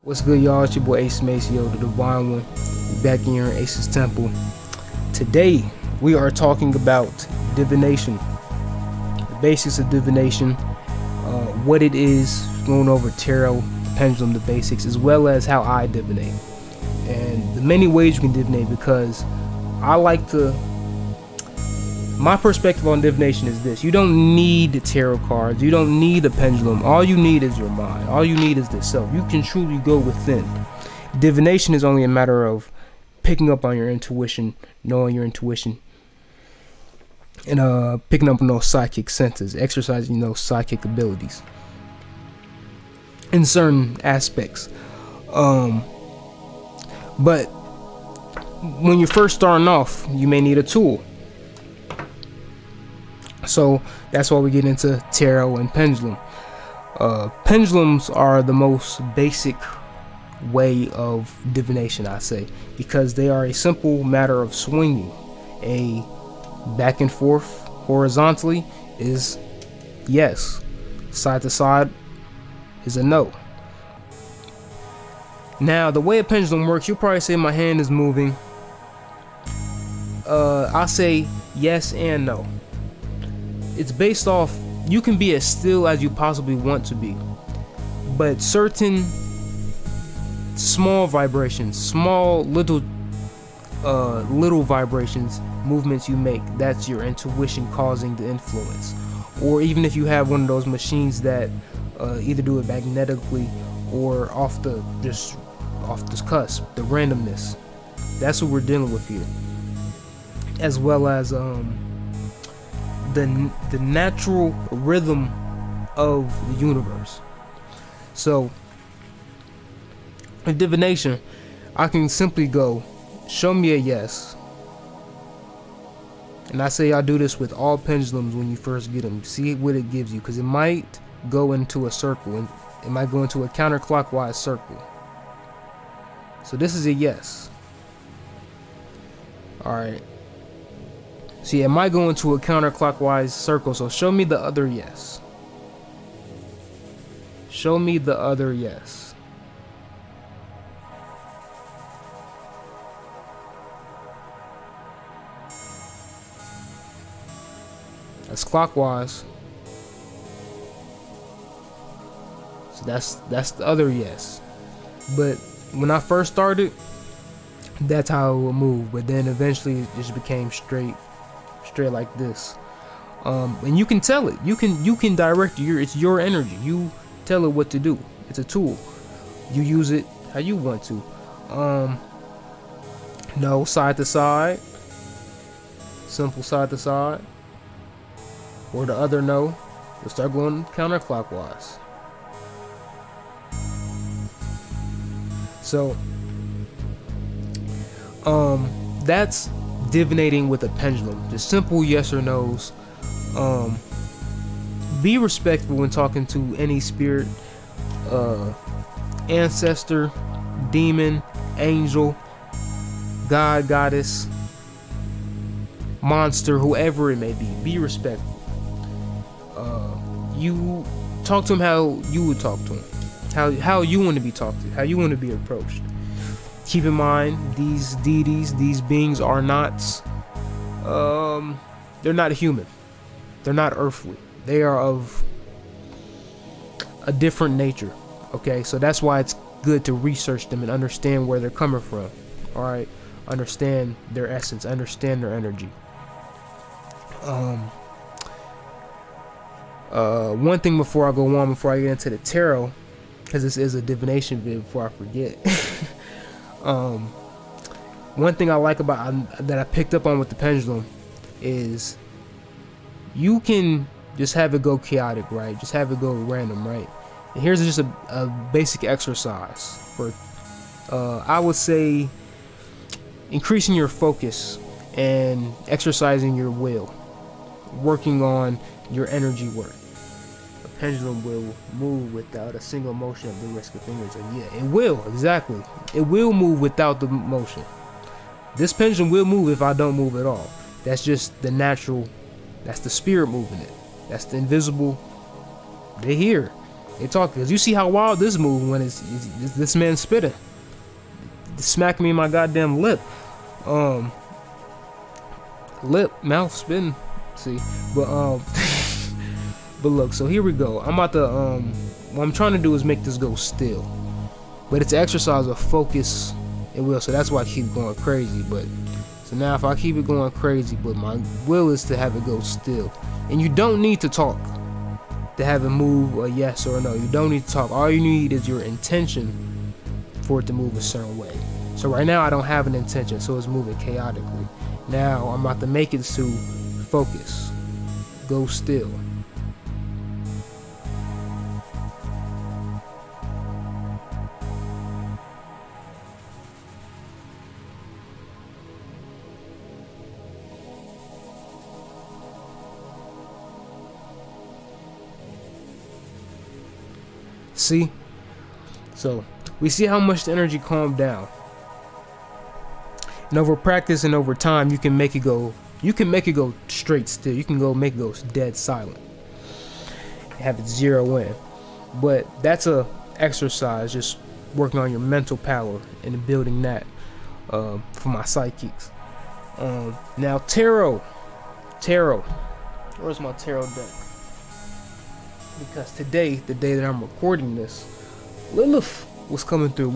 What's good, y'all? It's your boy AceMaceo, the Divine One, back in here in Ace's Temple. Today, we are talking about divination, the basics of divination, what it is, going over tarot, pendulum, the basics, as well as how I divinate, and the many ways you can divinate, because I like to... My perspective on divination is this: you don't need tarot cards, you don't need a pendulum. All you need is your mind. All you need is the self. You can truly go within. Divination is only a matter of picking up on your intuition, knowing your intuition, and picking up on those psychic senses, exercising those psychic abilities in certain aspects. But when you're first starting off, you may need a tool. So that's why we get into tarot and pendulum. Pendulums are the most basic way of divination, I say, because they are a simple matter of swinging. A back and forth horizontally is yes, side to side is a no. Now, the way a pendulum works, you'll probably say my hand is moving. I'll say yes and no. It's based off, you can be as still as you possibly want to be, but certain small vibrations, small little vibrations, movements you make, that's your intuition causing the influence. Or even if you have one of those machines that either do it magnetically or off the cusp, the randomness, that's what we're dealing with here, as well as the natural rhythm of the universe. So in divination, I can simply go, show me a yes, and I say I do this with all pendulums. When you first get them, see what it gives you, because it might go into a circle, and it might go into a counterclockwise circle. So this is a yes. Alright, see, it might go into a counterclockwise circle, so show me the other yes. Show me the other yes. That's clockwise. So that's the other yes. But when I first started, that's how it would move. But then eventually it just became straight like this. And you can tell it. You can direct it's your energy. You tell it what to do. It's a tool. You use it how you want to. No, side to side. Simple side to side. Or the other no. You'll start going counterclockwise. So that's divinating with a pendulum. Just simple yes or no's. Be respectful when talking to any spirit, ancestor, demon, angel, god, goddess, monster, whoever it may be. Be respectful. You talk to him how you would talk to him, how you want to be talked to, how you want to be approached. Keep in mind, these deities, these beings are not, they're not human. They're not earthly. They are of a different nature. Okay, so that's why it's good to research them and understand where they're coming from. All right, understand their essence, understand their energy. One thing before I go on, before I get into the tarot, because this is a divination video, before I forget. One thing I like about that I picked up on with the pendulum is you can just have it go chaotic, right? Just have it go random, right? And here's just a basic exercise for I would say increasing your focus and exercising your will, working on your energy work. pendulum will move without a single motion of the wrist or fingers. And yeah, it will, exactly. It will move without the motion. This pendulum will move if I don't move at all. That's just the natural, that's the spirit moving it. That's the invisible. They hear, they talk. Because you see how wild this move when it's this man spitting. Smack me in my goddamn lip. Mouth spitting. See, but but look, so here we go. I'm about to what I'm trying to do is make this go still, but it's an exercise of focus. It will, so that's why I keep going crazy. But so now if I keep it going crazy, but my will is to have it go still, and you don't need to talk to have it move a yes or a no. You don't need to talk. All you need is your intention for it to move a certain way. So right now I don't have an intention, so it's moving chaotically. Now I'm about to make it to focus, go still. See? So we see how much the energy calmed down. And over practice and over time, you can make it go straight still. You can make it go dead silent. Have it zero in. But that's a exercise, just working on your mental power and building that for my psychics. Now tarot. Where's my tarot deck? Because today, the day that I'm recording this, Lilith was coming through.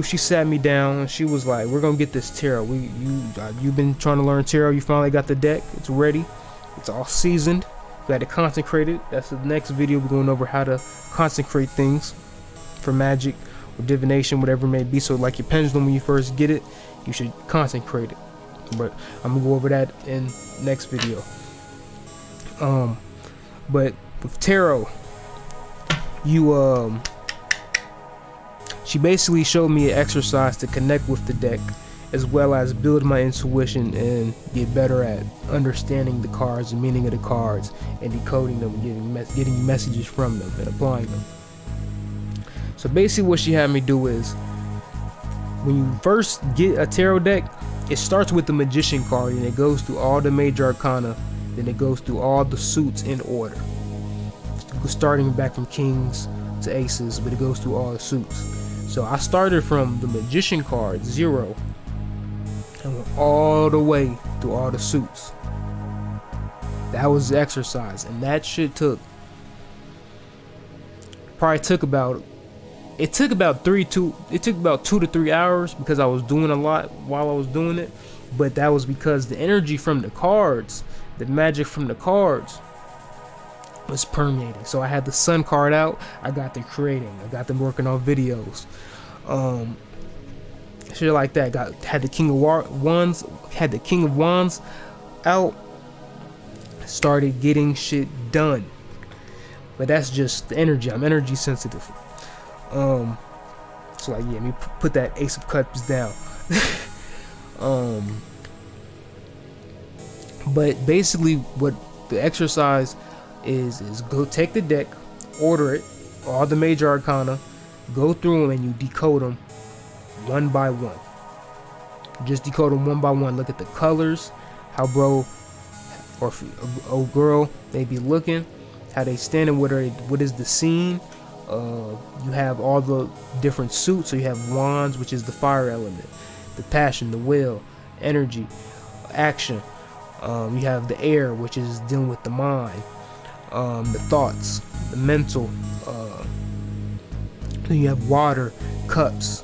She sat me down and she was like, "We're gonna get this tarot. You've been trying to learn tarot. You finally got the deck. It's ready. It's all seasoned. You had to consecrate it. That's the next video. We're going over how to consecrate things for magic or divination, whatever it may be. So like your pendulum, when you first get it, you should consecrate it. But I'm gonna go over that in next video. But with tarot, she basically showed me an exercise to connect with the deck, as well as build my intuition and get better at understanding the cards, the meaning of the cards, and decoding them, getting messages from them and applying them. So basically what she had me do is, when you first get a tarot deck, it starts with the Magician card and it goes through all the major arcana. Then it goes through all the suits in order, starting back from kings to aces, but it goes through all the suits. So I started from the Magician card 0 and went all the way through all the suits. That was the exercise, and that shit took about 2 to 3 hours because I was doing a lot while I was doing it. But that was because the energy from the cards, the magic from the cards, was permeating. So I had the Sun card out, I got them creating, I got them working on videos, shit like that. Had the King of Wands out, started getting shit done. But that's just the energy. I'm energy sensitive. So like, yeah, let me put that Ace of Cups down. But basically what the exercise is go take the deck, order it, all the major arcana, go through them and you decode them one by one. Just decode them one by one. Look at the colors, how bro or girl they be looking, how they standing, what is the scene. You have all the different suits. So you have wands, which is the fire element, the passion, the will, energy, action. You have the air, which is dealing with the mind, the thoughts, the mental. Then you have water, cups,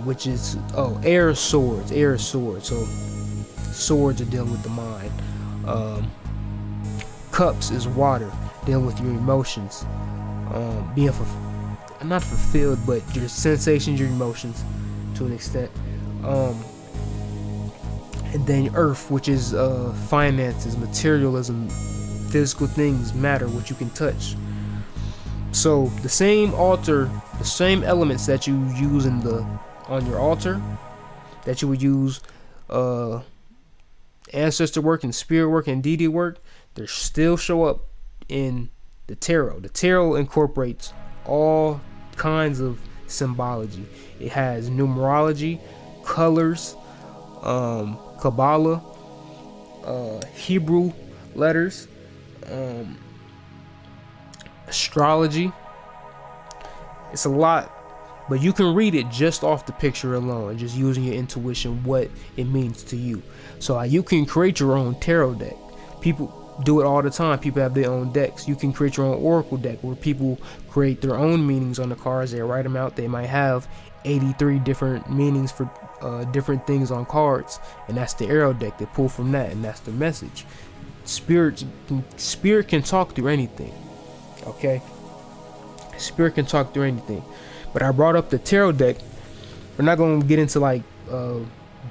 which is air, swords. So swords are dealing with the mind. Cups is water, dealing with your emotions, being not fulfilled, but your sensations, your emotions, to an extent. And then Earth, which is finances, materialism, physical things, matter, what you can touch. So the same altar, the same elements that you use on your altar, that you would use ancestor work and spirit work and deity work, they still show up in the tarot. The tarot incorporates all kinds of symbology. It has numerology, colors, Kabbalah, Hebrew letters, astrology. It's a lot, but you can read it just off the picture alone, just using your intuition, what it means to you. So you can create your own tarot deck. People do it all the time. People have their own decks. You can create your own oracle deck where people create their own meanings on the cards. They write them out. They might have 83 different meanings for different things on cards, and that's the arrow deck. They pull from that, and that's the message. Spirit can talk through anything. Okay, spirit can talk through anything. But I brought up the tarot deck. We're not going to get into like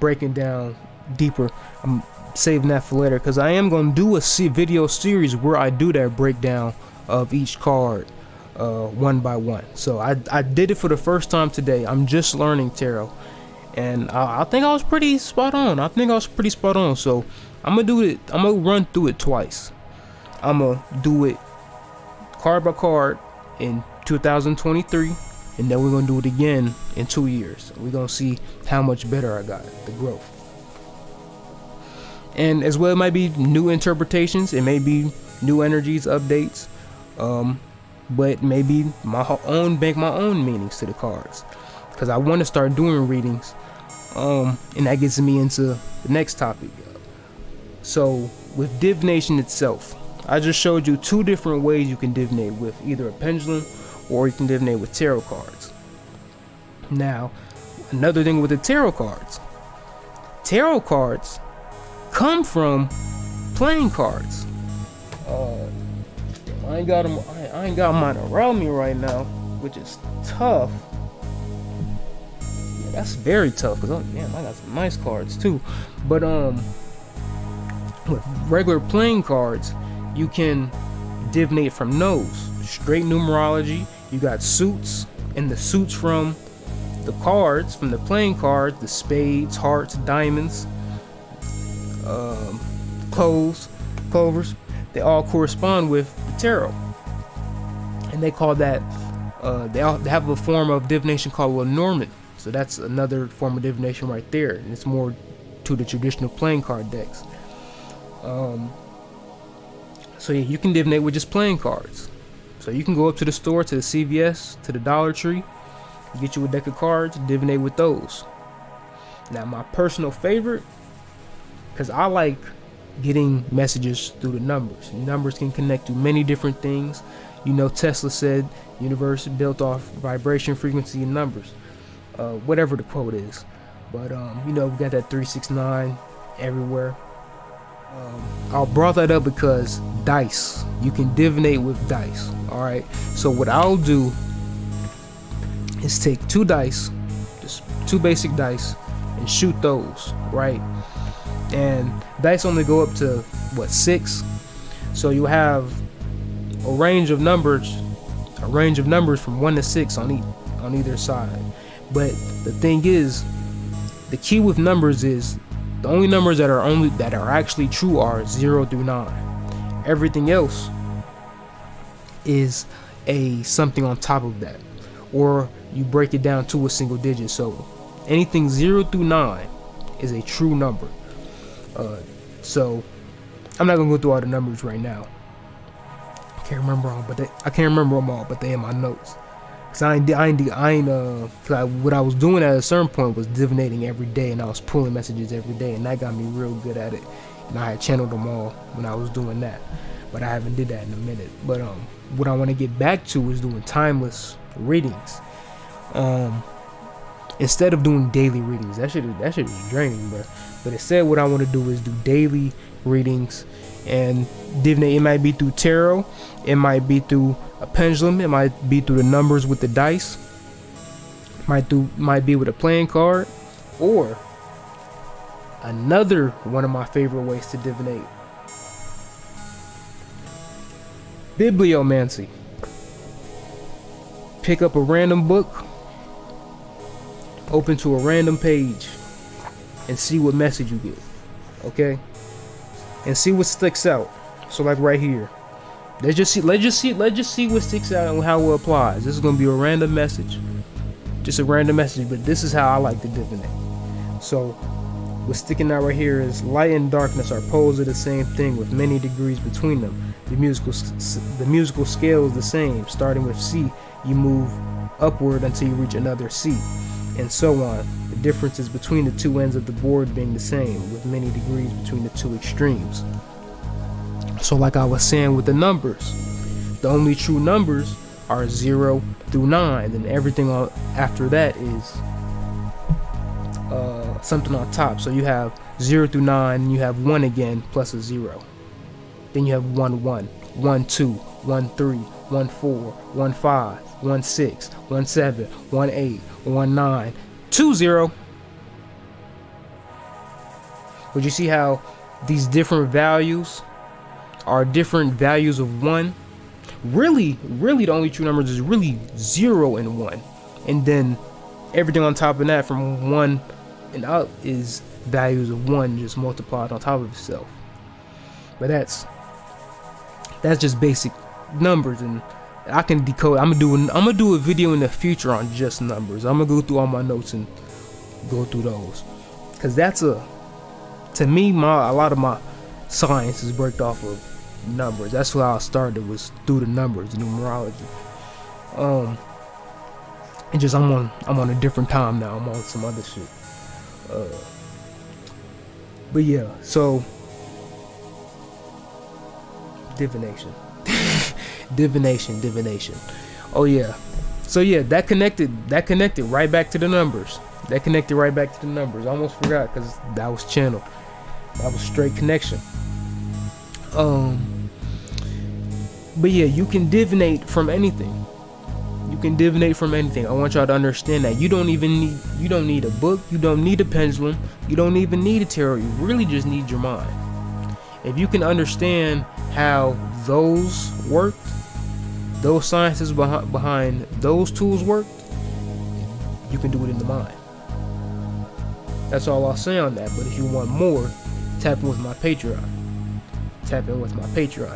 breaking down deeper. I'm saving that for later, because I am going to do a video series where I do that breakdown of each card one by one. So I did it for the first time today. I'm just learning tarot, and I think I was pretty spot on. So I'm gonna do it. I'm gonna run through it twice. I'm gonna do it card by card in 2023, and then we're gonna do it again in 2 years. We're gonna see how much better I got, the growth. And as well, it might be new interpretations, it may be new energies, updates, but maybe make my own meanings to the cards, because I want to start doing readings, and that gets me into the next topic. So with divination itself, I just showed you 2 different ways you can divinate with, either a pendulum or you can divinate with tarot cards. Now, another thing with the tarot cards come from playing cards. I ain't got them. I ain't got mine around me right now, which is tough. Yeah, that's very tough, because damn, I got some nice cards too. But with regular playing cards, you can divinate from those. Straight numerology. You got suits, and the suits from the cards, from the playing cards, the spades, hearts, diamonds, clovers, they all correspond with the tarot, and they call that they have a form of divination called Lenormand. So that's another form of divination right there, and it's more to the traditional playing card decks. So yeah, you can divinate with just playing cards. So you can go up to the store, to the CVS, to the Dollar Tree, get you a deck of cards, divinate with those. Now my personal favorite, because I like getting messages through the numbers. Numbers can connect to many different things. You know, Tesla said universe built off vibration, frequency, and numbers, whatever the quote is. But you know, we got that 369 everywhere. I brought that up because dice, you can divinate with dice. Alright, so what I'll do is take 2 dice, just 2 basic dice, and shoot those, right? And dice only go up to what, 6, so you have a range of numbers from 1 to 6 on either side. But the thing is, the key with numbers is the only numbers that are actually true are 0 through 9. Everything else is a something on top of that, or you break it down to a single digit. So anything 0 through 9 is a true number. So I'm not gonna go through all the numbers right now. I can't remember them all, but they in my notes. Cause what I was doing at a certain point was divinating every day, and I was pulling messages every day, and that got me real good at it. And I had channeled them all when I was doing that, but I haven't did that in a minute. But what I want to get back to is doing timeless readings. Instead of doing daily readings, that shit is draining, bro. But instead, what I want to do is do daily readings and divinate. It might be through tarot, it might be through a pendulum, it might be through the numbers with the dice, might be with a playing card, or another one of my favorite ways to divinate, bibliomancy. Pick up a random book, open to a random page, and see what message you get, okay? And see what sticks out. So like right here, Let's just see what sticks out and how it applies. This is gonna be a random message, just a random message, but this is how I like to divinate. So what's sticking out right here is light and darkness are poles of the same thing with many degrees between them. The musical scale is the same. Starting with C, you move upward until you reach another C, and so on. The difference is between the two ends of the board being the same, with many degrees between the two extremes. So like I was saying with the numbers, the only true numbers are 0 through 9, and everything after that is something on top. So you have 0 through 9, and you have 1 again plus a 0. Then you have 1 1, 1 2, 1 3, 1 4, 1 5, 1 6, 1 7, 1 8, 1 9, 2 0. But you see how these different values are different values of 1? Really the only true numbers is really 0 and 1, and then everything on top of that from 1 and up is values of 1 just multiplied on top of itself. But that's just basic numbers, and I can decode. I'm gonna do a video in the future on just numbers. I'm gonna go through all my notes and go through those, because to me, a lot of my science is worked off of numbers. That's how I started, was through the numbers, numerology. And just I'm on a different time now. I'm on some other shit. But yeah, so divination. divination. Oh yeah. So yeah, that connected right back to the numbers. I almost forgot, because that was channel. That was straight connection. But yeah, you can divinate from anything. I want y'all to understand that you don't need a book, you don't need a pendulum, you don't even need a tarot. You really just need your mind. If you can understand how those work, those sciences behind those tools work, you can do it in the mind. That's all I'll say on that. But if you want more, tap in with my Patreon.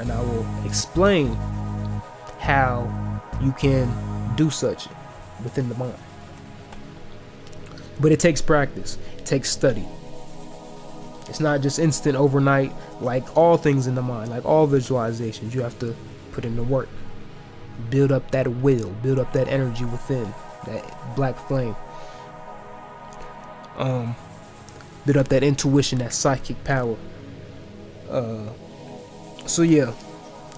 And I will explain how you can do such within the mind. But it takes practice. It takes study. It's not just instant overnight. Like all things in the mind, like all visualizations, you have to put in the work. Build up that will, build up that energy within, that black flame. Build up that intuition, that psychic power. So yeah,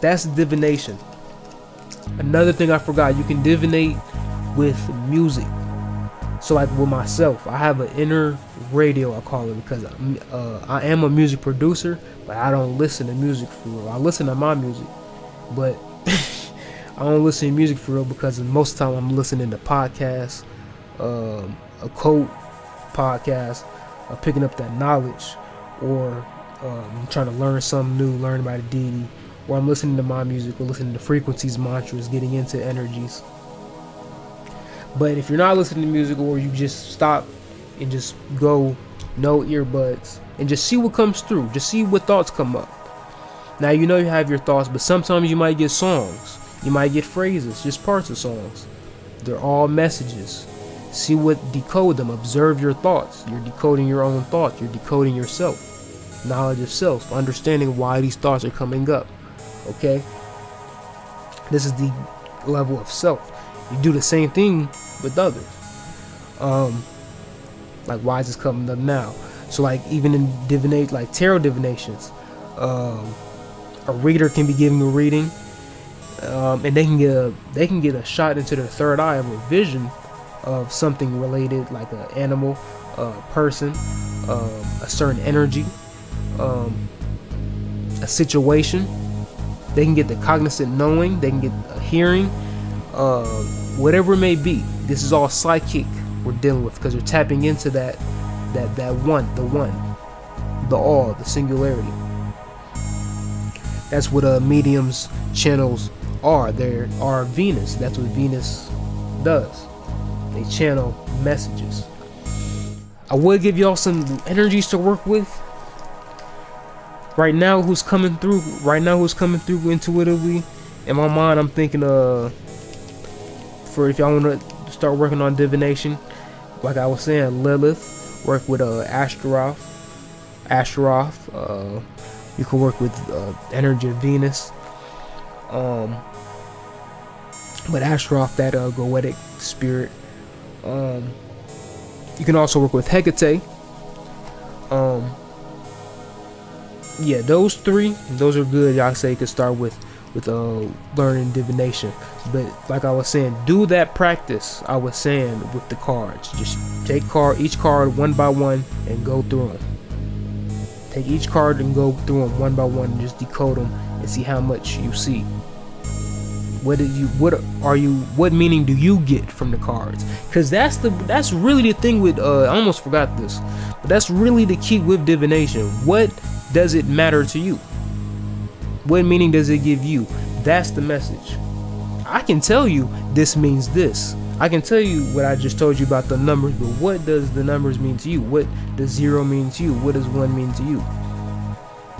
that's divination. Another thing I forgot, you can divinate with music. So like with myself, I have an inner radio, I call it, because I am a music producer, but I don't listen to music for real. I listen to my music, but I don't listen to music for real, because most of the time I'm listening to podcasts, occult podcasts, picking up that knowledge, or I'm trying to learn something new, learn about a deity, or I'm listening to my music, or listening to frequencies, mantras, getting into energies. But if you're not listening to music, or you just stop and just go no earbuds and just see what comes through, just see what thoughts come up. Now you know you have your thoughts, but sometimes you might get songs, you might get phrases, just parts of songs. They're all messages. See decode them. Observe your thoughts. You're decoding your own thoughts. You're decoding yourself. Knowledge of self. Understanding why these thoughts are coming up. Okay? This is the level of self. You do the same thing with others. Like, why is this coming up now? So like, even in like tarot divinations, a reader can be giving a reading, and they can get a shot into their third eye of a vision of something related, like an animal, a person, a certain energy, a situation. They can get the cognizant knowing, they can get a hearing, whatever it may be. This is all psychic we're dealing with, because you're tapping into that one, the all, the singularity. That's what mediums channels are. They are Venus. That's what Venus does. They channel messages. I would give y'all some energies to work with. right now, who's coming through? Right now, who's coming through intuitively? In my mind, I'm thinking for if y'all want to start working on divination, like I was saying, Lilith, work with Ashtaroth. You can work with energy of Venus. But Ashtaroth, that goetic spirit. You can also work with Hecate. Yeah, those three, those are good. Y'all say you can start with learning divination. But like I was saying, do that practice I was saying with the cards. Just take each card one by one and go through them. Take each card and go through them one by one and just decode them and see how much you see. What meaning do you get from the cards? Because that's really the thing with I almost forgot this, but that's really the key with divination. What does it matter to you? What meaning does it give you? That's the message. I can tell you this means this. I can tell you what I just told you about the numbers, but what does the numbers mean to you? What does 0 mean to you? What does 1 mean to you?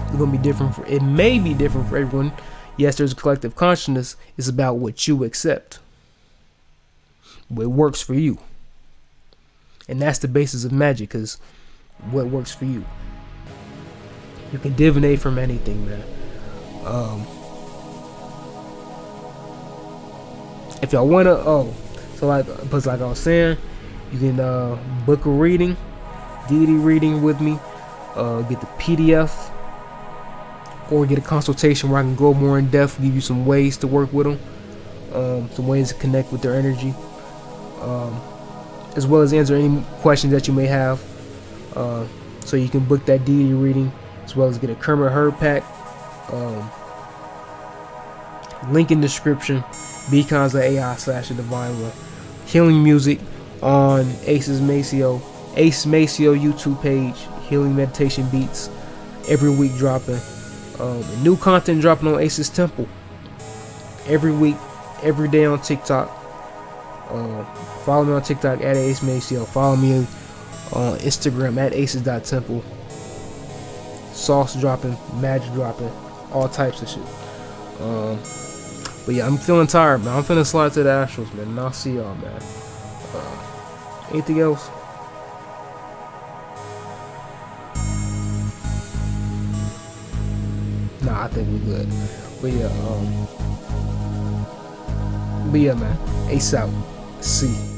It's gonna be different it may be different for everyone. Yes, there's a collective consciousness. It's about what you accept, what works for you, and that's the basis of magic. Because what works for you, you can divinate from anything, man. If y'all wanna, so like I was saying, you can book a reading, deity reading with me, get the PDF. Or get a consultation where I can go more in depth, give you some ways to work with them, some ways to connect with their energy, as well as answer any questions that you may have. So you can book that deity reading, as well as get a Kermit Herb pack. Link in description. Beacons.ai/the divine one. Healing music on AceMaceo YouTube page. Healing meditation beats every week dropping. New content dropping on Ace's Temple every week, every day on TikTok. Follow me on TikTok at AceMaceo. Follow me on Instagram at aces.temple. Sauce dropping, magic dropping, all types of shit. But yeah, I'm feeling tired, man. I'm finna slide to the astrals, man, and I'll see y'all, man. Anything else? Nah, I think we're good. But yeah, man. Ace out. See.